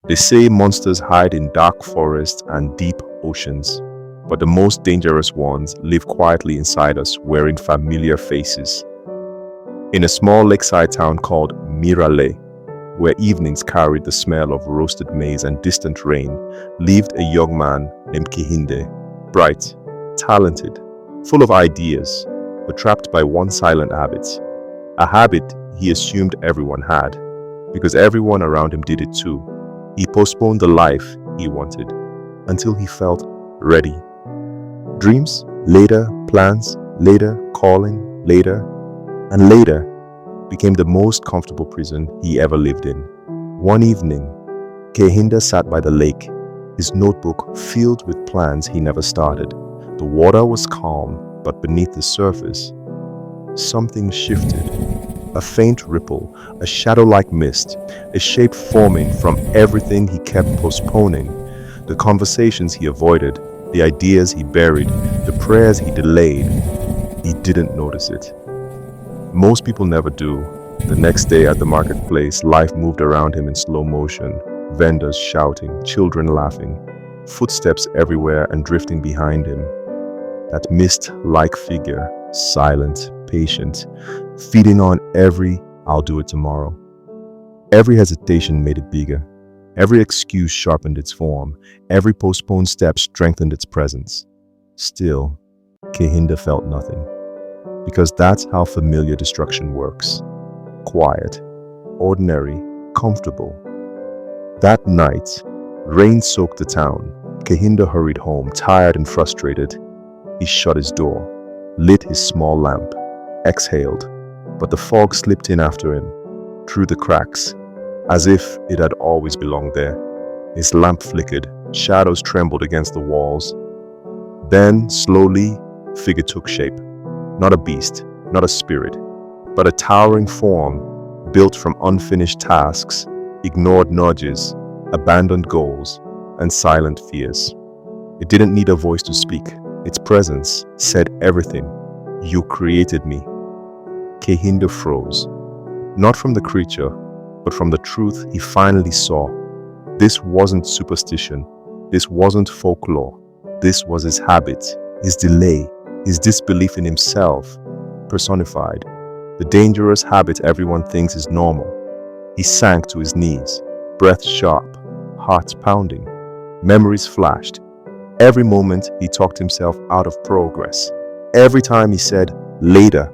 They say monsters hide in dark forests and deep oceans, but the most dangerous ones live quietly inside us, wearing familiar faces. In a small lakeside town called Mirale, where evenings carried the smell of roasted maize and distant rain, lived a young man named Kehinde, bright, talented, full of ideas, but trapped by one silent habit. A habit he assumed everyone had, because everyone around him did it too. He postponed the life he wanted until he felt ready. Dreams, later, plans, later, calling, later, and later became the most comfortable prison he ever lived in. One evening, Kehinde sat by the lake, his notebook filled with plans he never started. The water was calm, but beneath the surface, something shifted. A faint ripple, a shadow-like mist, a shape forming from everything he kept postponing. The conversations he avoided, the ideas he buried, the prayers he delayed. He didn't notice it. Most people never do. The next day at the marketplace, life moved around him in slow motion. Vendors shouting, children laughing, footsteps everywhere and drifting behind him. That mist-like figure, silent, patient, feeding on every "I'll do it tomorrow." Every hesitation made it bigger. Every excuse sharpened its form. Every postponed step strengthened its presence. Still, Kehinde felt nothing. Because that's how familiar destruction works. Quiet, ordinary, comfortable. That night, rain soaked the town. Kehinde hurried home, tired and frustrated. He shut his door, lit his small lamp, exhaled, but the fog slipped in after him, through the cracks, as if it had always belonged there. His lamp flickered, shadows trembled against the walls. Then, slowly, a figure took shape. Not a beast, not a spirit, but a towering form built from unfinished tasks, ignored nudges, abandoned goals, and silent fears. It didn't need a voice to speak. Its presence said everything. "You created me." Kehinde froze, not from the creature, but from the truth he finally saw. This wasn't superstition. This wasn't folklore. This was his habit, his delay, his disbelief in himself, personified. The dangerous habit everyone thinks is normal. He sank to his knees, breath sharp, heart pounding. Memories flashed. Every moment he talked himself out of progress. Every time he said, "later."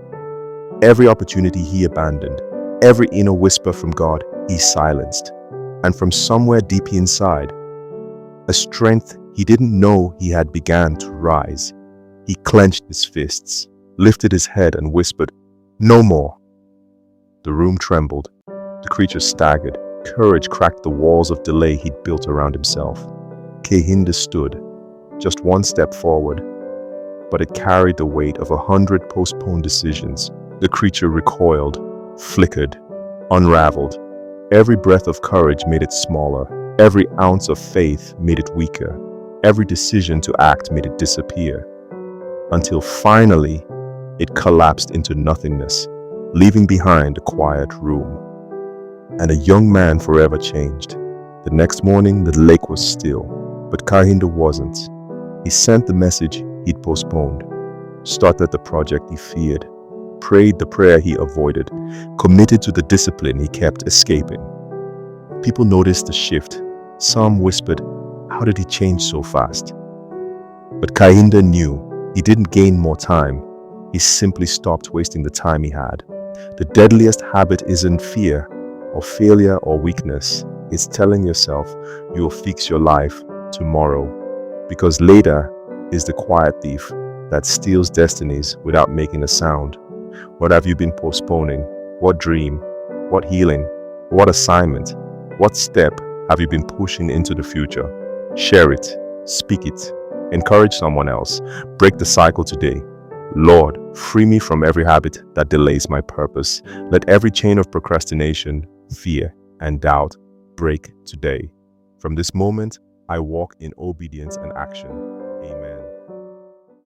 Every opportunity he abandoned. Every inner whisper from God he silenced. And from somewhere deep inside, a strength he didn't know he had began to rise. He clenched his fists, lifted his head and whispered, "No more." The room trembled. The creature staggered. Courage cracked the walls of delay he'd built around himself. Kehinde stood, just one step forward, but it carried the weight of 100 postponed decisions. The creature recoiled, flickered, unraveled. Every breath of courage made it smaller. Every ounce of faith made it weaker. Every decision to act made it disappear. Until finally, it collapsed into nothingness, leaving behind a quiet room. And a young man forever changed. The next morning, the lake was still, but Kehinde wasn't. He sent the message he'd postponed, started the project he feared, prayed the prayer he avoided, committed to the discipline he kept escaping. People noticed the shift. Some whispered, "How did he change so fast?" But Kehinde knew he didn't gain more time. He simply stopped wasting the time he had. The deadliest habit isn't fear or failure or weakness. It's telling yourself you will fix your life tomorrow, because later is the quiet thief that steals destinies without making a sound. What have you been postponing? What dream? What healing? What assignment? What step have you been pushing into the future? Share it, speak it, encourage someone else. Break the cycle today. Lord, free me from every habit that delays my purpose. Let every chain of procrastination, fear, and doubt break today. From this moment, I walk in obedience and action.